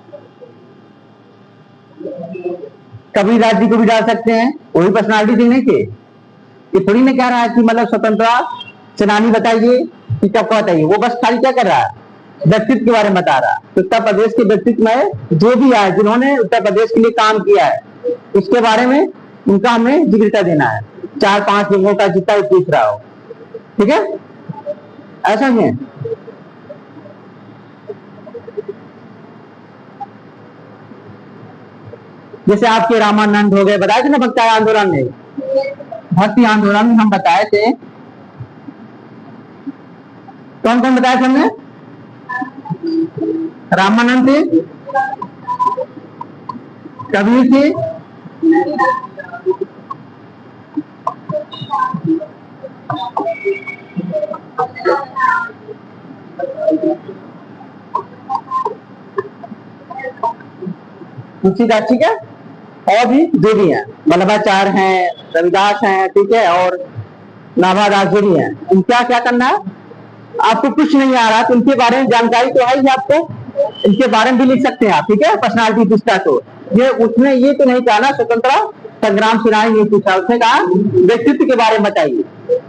कबीरदास जी को भी डाल सकते हैं, वो भी पर्सनालिटी थी नहीं थे। ये थोड़ी ना कह रहा है कि मतलब स्वतंत्रता सेनानी बताइए कि क्या बताइए, वो बस खाली क्या कर रहा है, व्यक्तित्व के बारे में बता रहा है। तो उत्तर प्रदेश के व्यक्तित्व में जो भी आए, जिन्होंने उत्तर प्रदेश के लिए काम किया है, उसके बारे में उनका हमें जिक्र कर देना है, 4-5 लोगों का जितना भी पूछ रहा हो, ठीक है, ऐसा ही है। जैसे आपके रामानंद हो गए, बताए थे ना भक्ति आंदोलन में, भक्ति आंदोलन में हम बताए थे, कौन कौन बताया थे हमने, रामानंद थे, कबीर थे, तुलसीदास, ठीक है, और भी जो भी हैं, वल्लभाचार्य हैं, रविदास हैं, ठीक है, और नाभादास जो भी हैं, उनका क्या करना है, आपको कुछ नहीं आ रहा तो उनके बारे में जानकारी तो है ही आपको, इनके बारे में भी लिख सकते हैं आप, ठीक है, पर्सनालिटी पूछता तो ये उसने ये तो नहीं कहा ना स्वतंत्रता संग्राम सेनानी नहीं पूछा, उसने कहा व्यक्तित्व के बारे में बताइए,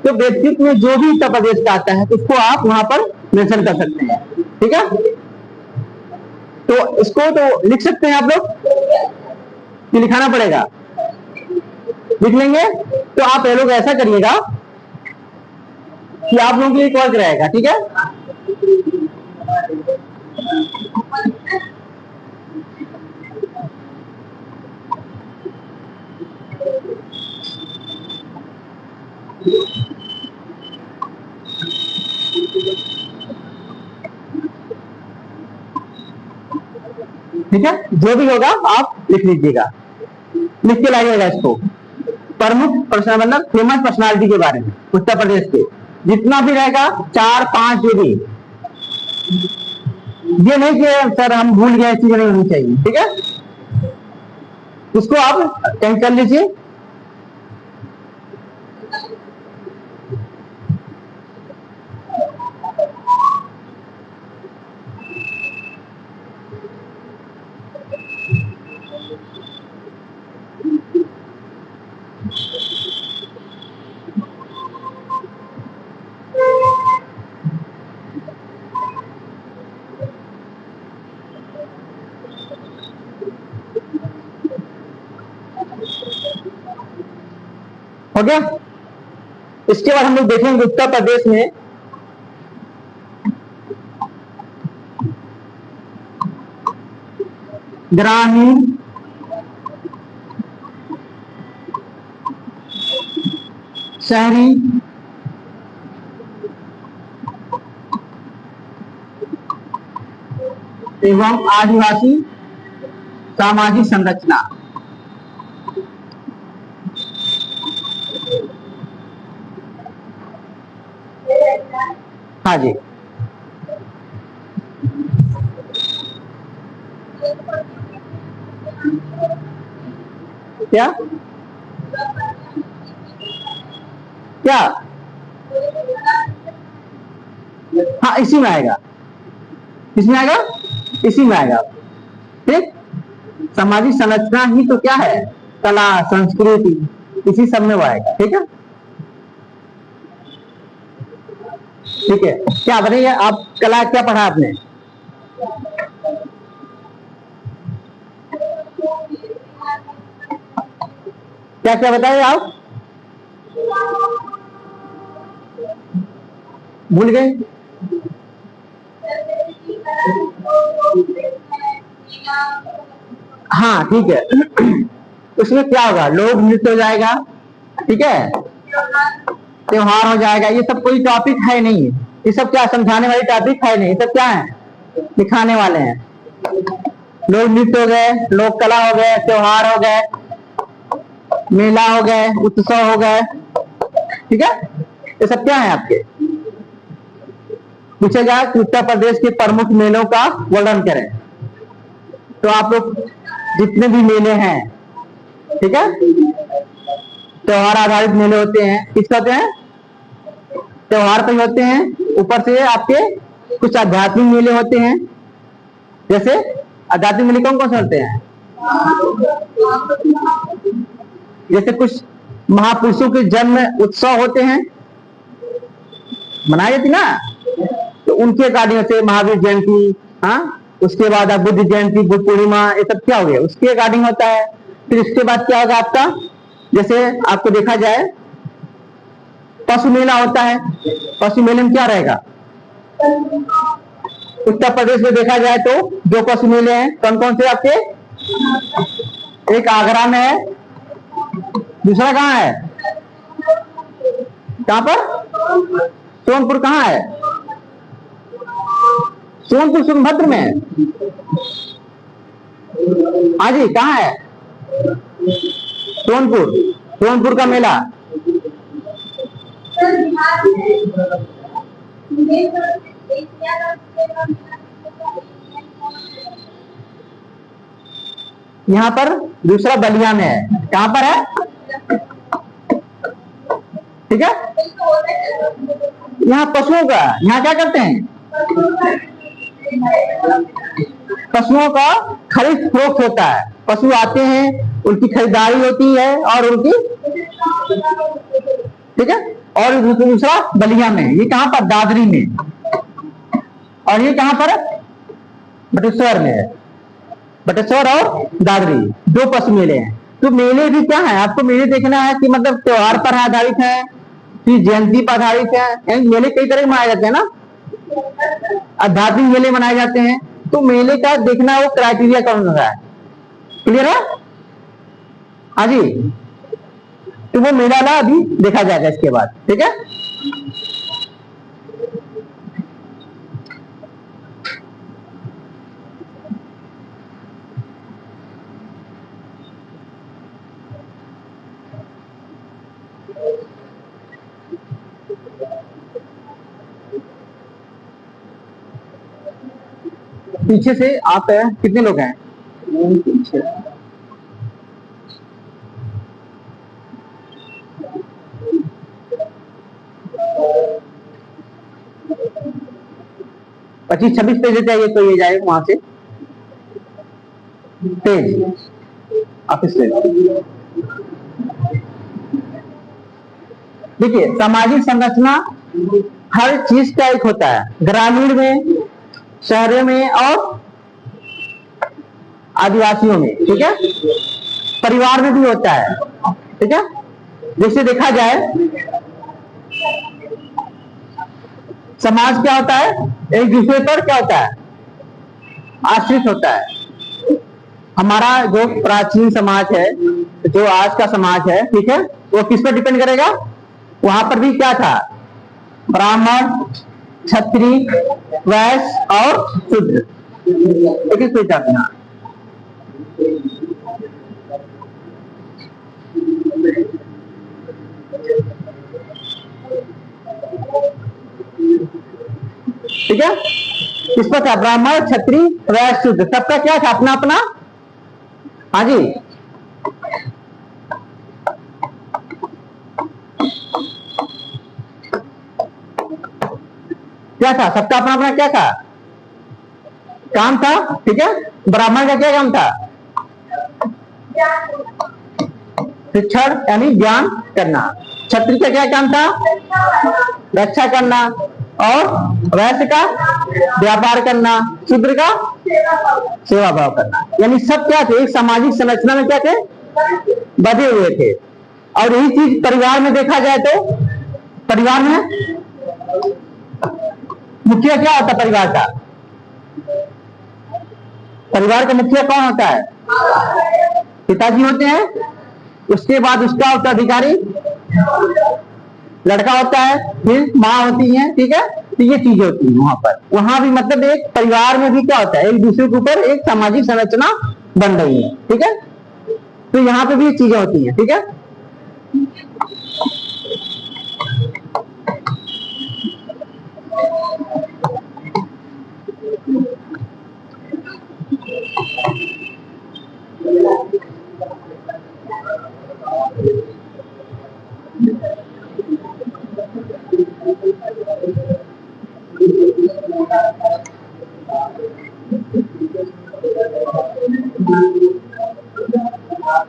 तो व्यक्तित्व में जो भी उत्तर प्रदेश का आता है उसको आप वहां पर मेंशन कर सकते हैं, ठीक है। तो इसको तो लिख सकते हैं आप लोग कि लिखाना पड़ेगा, लिख लेंगे। तो आप ये लोग ऐसा करिएगा कि आप लोगों के लिए एक वर्क रहेगा, ठीक है, ठीक है, जो भी होगा आप लिख लीजिएगा, लिख के लाइएगा इसको, प्रमुख पर्सन मतलब फेमस पर्सनालिटी के बारे में उत्तर प्रदेश के जितना भी रहेगा, 4-5 जो भी, ये नहीं कि सर हम भूल गए, चीजें नहीं होनी चाहिए, ठीक है, इसको आप कहीं कर लीजिए। हो गया, इसके बाद हम लोग देखेंगे उत्तर प्रदेश में ग्रामीण शहरी एवं आदिवासी सामाजिक संरचना। हाँ जी, क्या क्या, हाँ इसी में आएगा, इसमें आएगा, इसी में आएगा, ठीक, सामाजिक संरचना ही तो क्या है, कला संस्कृति, इसी सब में वो आएगा, ठीक है, ठीक है। क्या बताइए आप, कला क्या पढ़ा आपने, क्या क्या बताइए आप, भूल गए? हाँ ठीक है। उसमें क्या होगा, लोक नृत्य हो जाएगा, ठीक है, त्योहार हो जाएगा। ये सब कोई टॉपिक है नहीं, ये सब क्या समझाने वाली टॉपिक है नहीं, ये सब क्या है, दिखाने वाले हैं। लोक नृत्य हो गए, लोक कला हो गए, त्योहार हो गए, मेला हो गए, उत्सव हो गए, ठीक है। ये सब क्या है आपके, पूछेगा कि उत्तर प्रदेश के प्रमुख मेलों का वर्णन करें, तो आप लोग जितने भी मेले हैं, ठीक है, त्योहार आधारित मेले होते हैं, किस होते हैं, त्योहार पे होते हैं। ऊपर से आपके कुछ आध्यात्मिक मेले होते हैं, जैसे आध्यात्मिक मेले कौन कौन से होते हैं, जैसे कुछ महापुरुषों के जन्म उत्सव होते हैं, मनाई जाती ना, तो उनके अकॉर्डिंग से महावीर जयंती, हाँ, उसके बाद बुद्ध जयंती, बुद्ध पूर्णिमा, ये सब क्या हो गया, उसके अकॉर्डिंग होता है। फिर इसके बाद क्या होगा आपका, जैसे आपको देखा जाए पशु मेला होता है, पशु मेले में क्या रहेगा, उत्तर प्रदेश में देखा जाए तो जो पशु मेले हैं कौन कौन से आपके, एक आगरा में है, दूसरा कहाँ है, कहां पर, सोनपुर कहाँ है, सोनपुर सोनभद्र में है, हाँ जी, कहाँ है, सोनपुर, सोनपुर का मेला यहाँ पर, दूसरा बलिया में है, कहां पर है, ठीक है। यहाँ पशुओं का, यहाँ क्या करते हैं, पशुओं का खरीद फरोख्त होता है, पशु आते हैं, उनकी खरीदारी होती है और उनकी, ठीक है। और दूसरा बलिया में, ये कहां पर, दादरी में, और ये कहां पर, बटेश्वर में है, बटेश्वर और दादरी, दो पशु मेले हैं। तो मेले भी क्या है, आपको मेले देखना है कि मतलब त्योहार पर आधारित है, फिर जयंती पर आधारित है, मेले कई तरह के मनाए जाते हैं ना, आध्यात्मिक मेले मनाए जाते हैं, तो मेले का देखना वो क्राइटेरिया कौन सा है, क्लियर है, हाँ जी। तो वो मेला ना अभी देखा जाएगा इसके बाद, ठीक है। पीछे से आप कितने लोग हैं, पीछे 25-26 पेज चाहिए, तो ये जाए वहां से पेज ऑफिस से। देखिए, सामाजिक संरचना हर चीज का एक होता है, ग्रामीण में, शहरों में और आदिवासियों में, ठीक है, परिवार में भी होता है, ठीक है। जैसे देखा जाए समाज क्या होता है, एक दूसरे पर क्या होता है, आश्रित होता है। हमारा जो प्राचीन समाज है, जो आज का समाज है, ठीक है, वो किस पर डिपेंड करेगा, वहां पर भी क्या था, ब्राह्मण, क्षत्रिय, वैश्य और शूद्र, ठीक है। इस पर था ब्राह्मण, क्षत्रिय, वैश्य, शूद्र, सबका क्या था, अपना अपना, हाँ जी, क्या था, सबका अपना अपना क्या था, काम था, ठीक है। ब्राह्मण का क्या काम था, शिक्षण यानी ज्ञान करना, क्षत्रिय का क्या काम था, रक्षा करना, और वैश्य का व्यापार करना, शूद्र का सेवा भाव करना। यानी सब क्या थे, एक सामाजिक संरचना में क्या थे, बधे हुए थे। और यही चीज परिवार में देखा जाए तो, परिवार में मुखिया क्या होता है परिवार का? परिवार का मुखिया कौन होता है? पिताजी होते हैं। उसके बाद उसका उत्तराधिकारी लड़का होता है, फिर माँ होती है, ठीक है। तो ये चीजें होती है वहां पर। वहां भी मतलब एक परिवार में भी क्या होता है, एक दूसरे के ऊपर एक सामाजिक संरचना बन रही है, ठीक है। तो यहाँ पे भी ये चीजें होती है, ठीक है।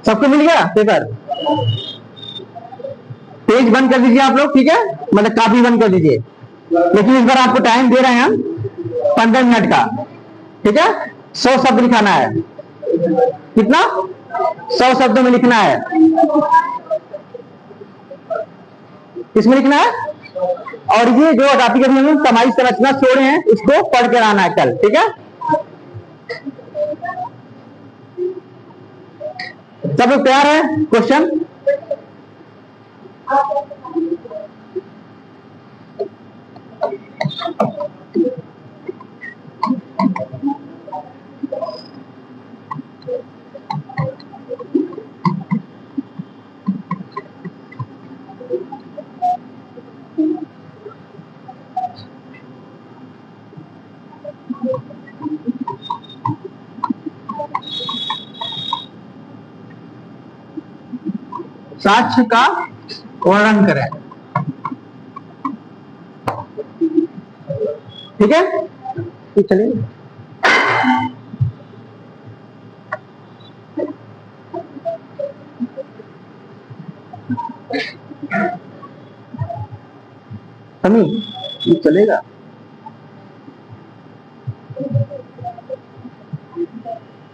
सबको मिल गया पेपर? पेज बंद कर दीजिए आप लोग, ठीक है, मतलब काफी बंद कर दीजिए। लेकिन इस बार आपको टाइम दे रहे हैं हम 15 मिनट का, ठीक है। 100 शब्द लिखाना है। कितना? 100 शब्दों में लिखना है। किसमें लिखना है? और ये जो टॉपिक अभी हम सामाजिक संरचना छोड़े हैं, इसको पढ़ कर आना है कल, ठीक है। सब लोग तैयार है? क्वेश्चन साक्ष्य का वर्णन करें, ठीक है। तो चलिए समी, ये चलेगा?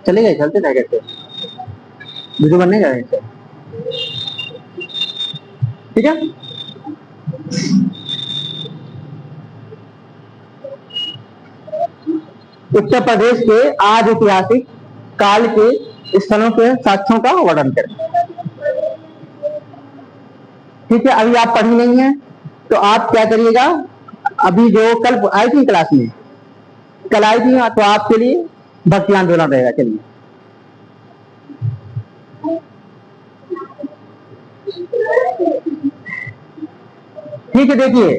चलेगा? चलते ना कहते वीडियो बनने जा रहे हैं, ठीक है। उत्तर प्रदेश के आज ऐतिहासिक काल के स्थलों के साक्ष्यों का वर्णन करें, ठीक है। अभी आप पढ़ी नहीं है तो आप क्या करिएगा, अभी जो कल आई थी क्लास में, कल आई थी, तो आपके लिए भक्ति आंदोलन रहेगा। चलिए, ठीक है, देखिए